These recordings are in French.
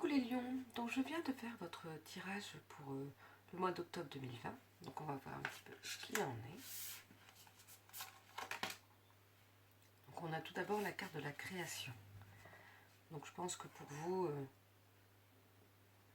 Coucou les lions, donc je viens de faire votre tirage pour le mois d'octobre 2020, donc on va voir un petit peu ce qu'il en est. Donc on a tout d'abord la carte de la création, donc je pense que pour vous,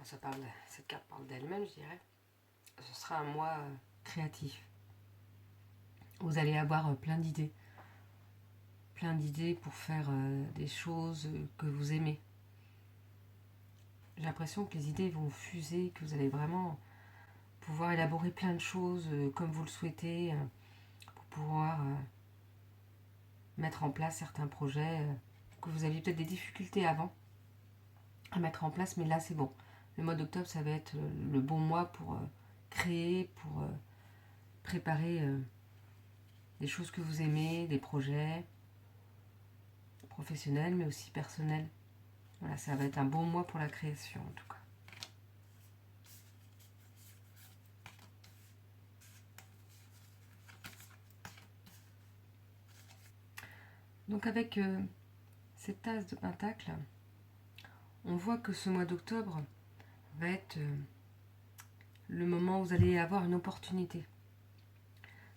cette carte parle d'elle-même je dirais, ce sera un mois créatif. Vous allez avoir plein d'idées pour faire des choses que vous aimez. J'ai l'impression que les idées vont fuser, que vous allez vraiment pouvoir élaborer plein de choses comme vous le souhaitez, pour pouvoir mettre en place certains projets que vous aviez peut-être des difficultés avant à mettre en place, mais là c'est bon. Le mois d'octobre, ça va être le bon mois pour créer, pour préparer des choses que vous aimez, des projets professionnels, mais aussi personnels. Voilà, ça va être un bon mois pour la création en tout cas. Donc avec cette tasse de pentacle, on voit que ce mois d'octobre va être le moment où vous allez avoir une opportunité.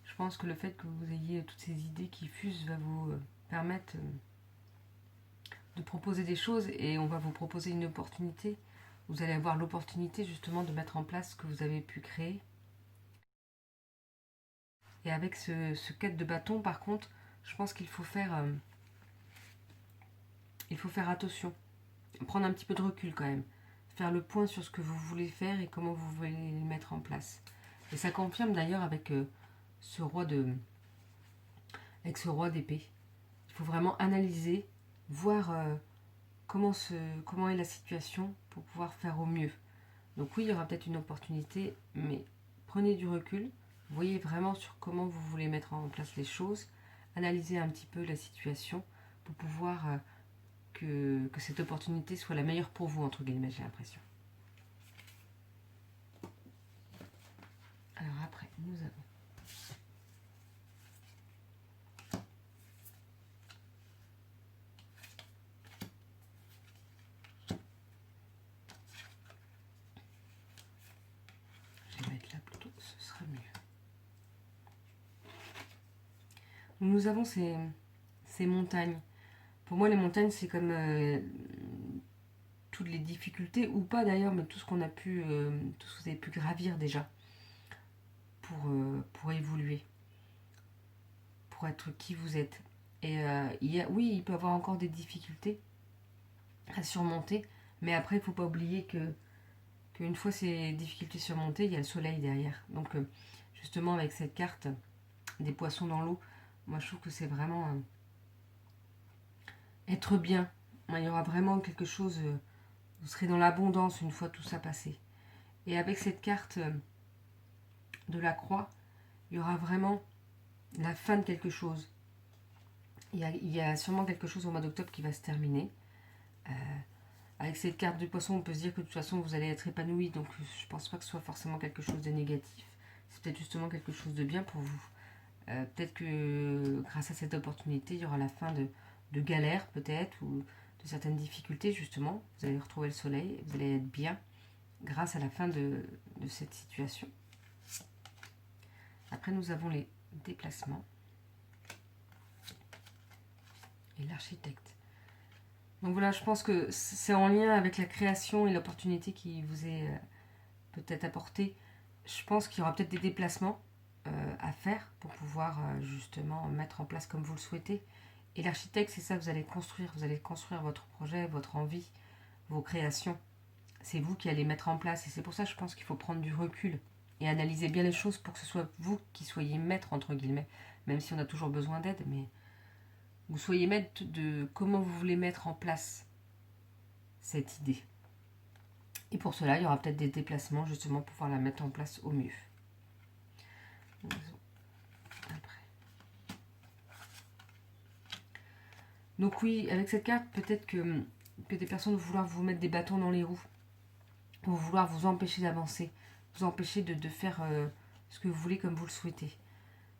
Je pense que le fait que vous ayez toutes ces idées qui fusent va vous permettre de proposer des choses, et on va vous proposer une opportunité. Vous allez avoir l'opportunité justement de mettre en place ce que vous avez pu créer. Et avec ce 4 de bâton, par contre, je pense qu'il faut faire attention, prendre un petit peu de recul quand même, faire le point sur ce que vous voulez faire et comment vous voulez les mettre en place. Et ça confirme d'ailleurs avec ce roi d'épée. Il faut vraiment analyser, voir comment est la situation pour pouvoir faire au mieux. Donc oui, il y aura peut-être une opportunité, mais prenez du recul, voyez vraiment sur comment vous voulez mettre en place les choses, analysez un petit peu la situation pour pouvoir que cette opportunité soit la meilleure pour vous, entre guillemets, j'ai l'impression. Alors après, nous avons ce sera mieux. Nous avons ces montagnes. Pour moi, les montagnes, c'est comme toutes les difficultés, ou pas d'ailleurs, mais tout ce qu'on a pu, tout ce que vous avez pu gravir déjà pour évoluer, pour être qui vous êtes. Et oui, il peut y avoir encore des difficultés à surmonter, mais après, il ne faut pas oublier qu'une fois ces difficultés surmontées, il y a le soleil derrière. Donc, justement, avec cette carte des poissons dans l'eau, moi, je trouve que c'est vraiment être bien. Il y aura vraiment quelque chose, vous serez dans l'abondance une fois tout ça passé. Et avec cette carte de la croix, il y aura vraiment la fin de quelque chose. Il y a sûrement quelque chose au mois d'octobre qui va se terminer. Avec cette carte du poisson, on peut se dire que de toute façon, vous allez être épanoui. Donc, je ne pense pas que ce soit forcément quelque chose de négatif. C'est peut-être justement quelque chose de bien pour vous. Peut-être que grâce à cette opportunité, il y aura la fin de galères, peut-être, ou de certaines difficultés, justement. Vous allez retrouver le soleil, vous allez être bien grâce à la fin de cette situation. Après, nous avons les déplacements et l'architecte. Donc voilà, je pense que c'est en lien avec la création et l'opportunité qui vous est peut-être apportée. Je pense qu'il y aura peut-être des déplacements à faire pour pouvoir justement mettre en place comme vous le souhaitez. Et l'architecte, c'est ça, vous allez construire votre projet, votre envie, vos créations. C'est vous qui allez mettre en place. Et c'est pour ça que je pense qu'il faut prendre du recul et analyser bien les choses pour que ce soit vous qui soyez maître, entre guillemets. Même si on a toujours besoin d'aide, mais vous soyez maître de comment vous voulez mettre en place cette idée. Et pour cela, il y aura peut-être des déplacements justement pour pouvoir la mettre en place au mieux. Après. Donc oui, avec cette carte, peut-être que des personnes vont vouloir vous mettre des bâtons dans les roues, vont vouloir vous empêcher d'avancer, vous empêcher de faire ce que vous voulez comme vous le souhaitez.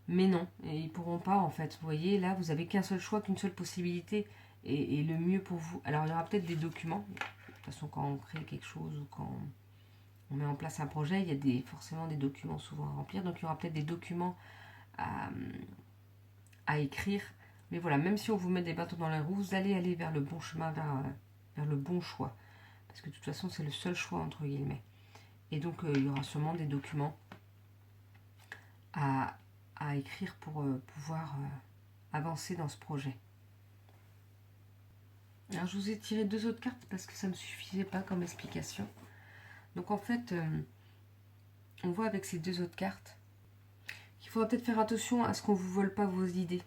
Mais non, et ils ne pourront pas en fait. Vous voyez, là, vous n'avez qu'un seul choix, qu'une seule possibilité, et le mieux pour vous. Alors, il y aura peut-être des documents. façon, quand on crée quelque chose ou quand on met en place un projet, il y a forcément des documents souvent à remplir. Donc il y aura peut-être des documents à écrire. Mais voilà, même si on vous met des bâtons dans les roues, vous allez aller vers le bon chemin, vers le bon choix. Parce que de toute façon, c'est le seul choix, entre guillemets. Et donc, il y aura sûrement des documents à écrire pour pouvoir avancer dans ce projet. Alors, je vous ai tiré 2 autres cartes parce que ça ne me suffisait pas comme explication. Donc, en fait, on voit avec ces 2 autres cartes qu'il faudra peut-être faire attention à ce qu'on ne vous vole pas vos idées.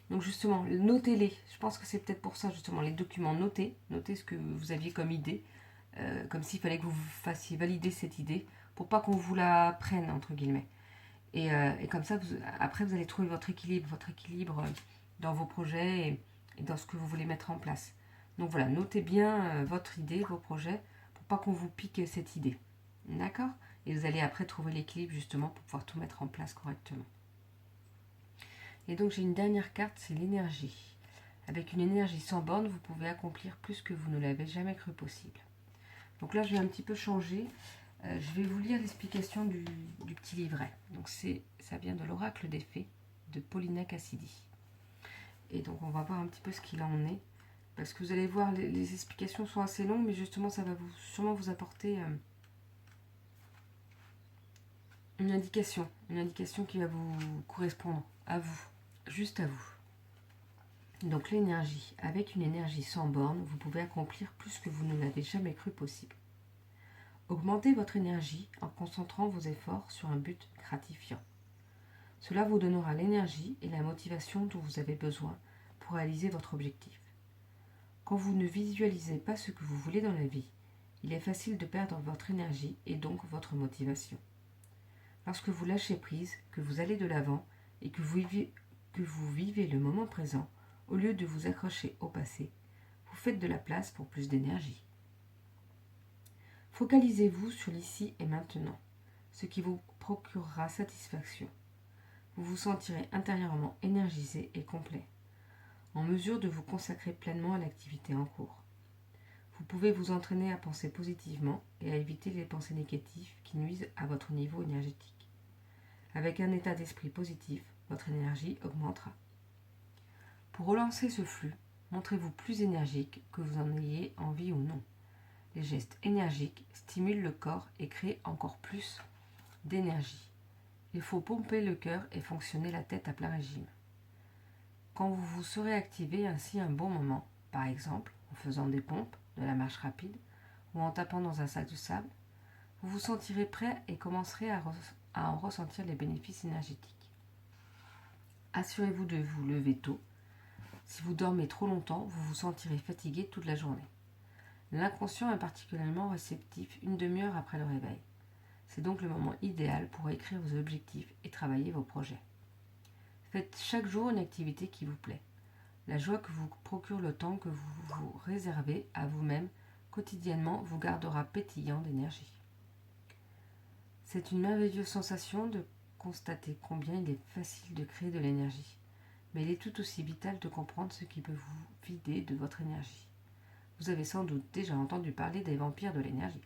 Donc, justement, notez-les. Je pense que c'est peut-être pour ça, justement, les documents. Notez ce que vous aviez comme idée. Comme s'il fallait que vous fassiez valider cette idée pour pas qu'on vous la prenne, entre guillemets. Et comme ça, après, vous allez trouver votre équilibre dans vos projets et dans ce que vous voulez mettre en place. Donc voilà, notez bien votre idée, vos projets, pour pas qu'on vous pique cette idée. D'accord? Et vous allez après trouver l'équilibre justement pour pouvoir tout mettre en place correctement. Et donc j'ai une dernière carte, c'est l'énergie. Avec une énergie sans borne, vous pouvez accomplir plus que vous ne l'avez jamais cru possible. Donc là, je vais un petit peu changer. Je vais vous lire l'explication du petit livret. Donc ça vient de l'Oracle des Fées de Paulina Cassidy. Et donc on va voir un petit peu ce qu'il en est. Parce que vous allez voir, les explications sont assez longues, mais justement ça va sûrement vous apporter une indication qui va vous correspondre à vous, juste à vous. Donc l'énergie, avec une énergie sans borne, vous pouvez accomplir plus que vous ne l'avez jamais cru possible. Augmentez votre énergie en concentrant vos efforts sur un but gratifiant. Cela vous donnera l'énergie et la motivation dont vous avez besoin pour réaliser votre objectif. Quand vous ne visualisez pas ce que vous voulez dans la vie, il est facile de perdre votre énergie et donc votre motivation. Lorsque vous lâchez prise, que vous allez de l'avant et que vous vivez le moment présent, au lieu de vous accrocher au passé, vous faites de la place pour plus d'énergie. Focalisez-vous sur l'ici et maintenant, ce qui vous procurera satisfaction. Vous vous sentirez intérieurement énergisé et complet, en mesure de vous consacrer pleinement à l'activité en cours. Vous pouvez vous entraîner à penser positivement et à éviter les pensées négatives qui nuisent à votre niveau énergétique. Avec un état d'esprit positif, votre énergie augmentera. Pour relancer ce flux, montrez-vous plus énergique que vous en ayez envie ou non. Les gestes énergiques stimulent le corps et créent encore plus d'énergie. Il faut pomper le cœur et fonctionner la tête à plein régime. Quand vous vous serez activé ainsi un bon moment, par exemple en faisant des pompes, de la marche rapide ou en tapant dans un sac de sable, vous vous sentirez prêt et commencerez à en ressentir les bénéfices énergétiques. Assurez-vous de vous lever tôt. Si vous dormez trop longtemps, vous vous sentirez fatigué toute la journée. L'inconscient est particulièrement réceptif une demi-heure après le réveil. C'est donc le moment idéal pour écrire vos objectifs et travailler vos projets. Faites chaque jour une activité qui vous plaît. La joie que vous procure le temps que vous vous réservez à vous-même quotidiennement vous gardera pétillant d'énergie. C'est une merveilleuse sensation de constater combien il est facile de créer de l'énergie, mais il est tout aussi vital de comprendre ce qui peut vous vider de votre énergie. Vous avez sans doute déjà entendu parler des vampires de l'énergie.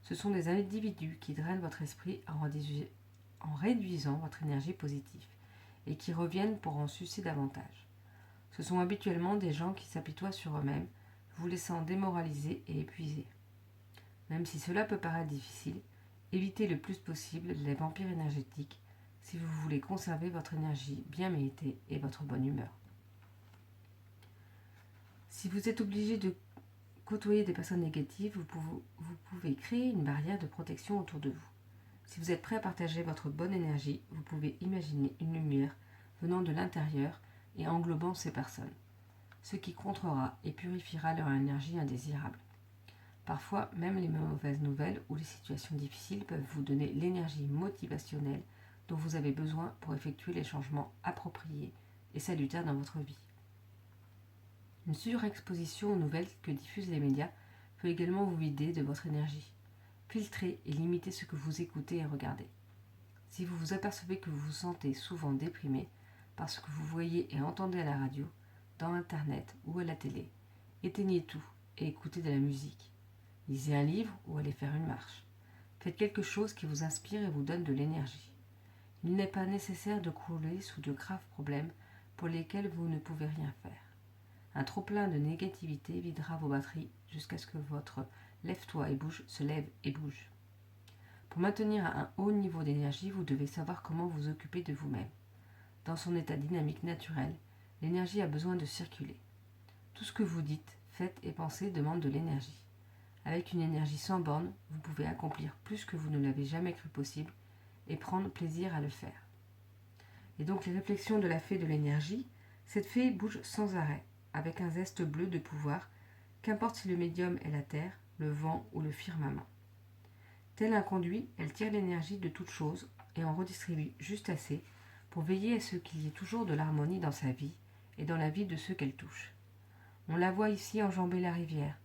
Ce sont des individus qui drainent votre esprit en réduisant votre énergie positive et qui reviennent pour en sucer davantage. Ce sont habituellement des gens qui s'apitoient sur eux-mêmes, vous laissant démoralisés et épuisés. Même si cela peut paraître difficile, évitez le plus possible les vampires énergétiques si vous voulez conserver votre énergie bien méritée et votre bonne humeur. Si vous êtes obligé de côtoyer des personnes négatives, vous pouvez créer une barrière de protection autour de vous. Si vous êtes prêt à partager votre bonne énergie, vous pouvez imaginer une lumière venant de l'intérieur et englobant ces personnes, ce qui contrera et purifiera leur énergie indésirable. Parfois, même les mauvaises nouvelles ou les situations difficiles peuvent vous donner l'énergie motivationnelle dont vous avez besoin pour effectuer les changements appropriés et salutaires dans votre vie. Une surexposition aux nouvelles que diffusent les médias peut également vous vider de votre énergie. Filtrez et limitez ce que vous écoutez et regardez. Si vous vous apercevez que vous vous sentez souvent déprimé parce que vous voyez et entendez à la radio, dans Internet ou à la télé, éteignez tout et écoutez de la musique. Lisez un livre ou allez faire une marche. Faites quelque chose qui vous inspire et vous donne de l'énergie. Il n'est pas nécessaire de crouler sous de graves problèmes pour lesquels vous ne pouvez rien faire. Un trop-plein de négativité videra vos batteries jusqu'à ce que votre lève-toi et bouge se lève et bouge. Pour maintenir un haut niveau d'énergie, vous devez savoir comment vous occuper de vous-même. Dans son état dynamique naturel, l'énergie a besoin de circuler. Tout ce que vous dites, faites et pensez demande de l'énergie. Avec une énergie sans borne, vous pouvez accomplir plus que vous ne l'avez jamais cru possible et prendre plaisir à le faire. Et donc les réflexions de la fée de l'énergie, cette fée bouge sans arrêt, avec un zeste bleu de pouvoir, qu'importe si le médium est la terre, le vent ou le firmament. Tel un conduit, elle tire l'énergie de toute chose et en redistribue juste assez pour veiller à ce qu'il y ait toujours de l'harmonie dans sa vie et dans la vie de ceux qu'elle touche. On la voit ici enjamber la rivière,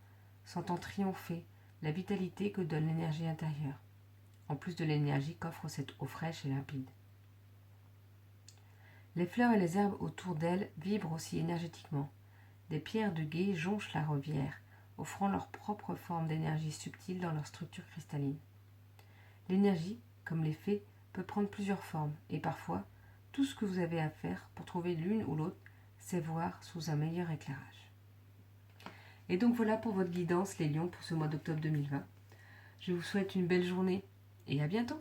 sentant triompher la vitalité que donne l'énergie intérieure, en plus de l'énergie qu'offre cette eau fraîche et limpide. Les fleurs et les herbes autour d'elle vibrent aussi énergétiquement. Des pierres de gué jonchent la rivière, offrant leur propre forme d'énergie subtile dans leur structure cristalline. L'énergie, comme les fées, peut prendre plusieurs formes, et parfois, tout ce que vous avez à faire pour trouver l'une ou l'autre, c'est voir sous un meilleur éclairage. Et donc voilà pour votre guidance, les lions, pour ce mois d'octobre 2020. Je vous souhaite une belle journée, et à bientôt!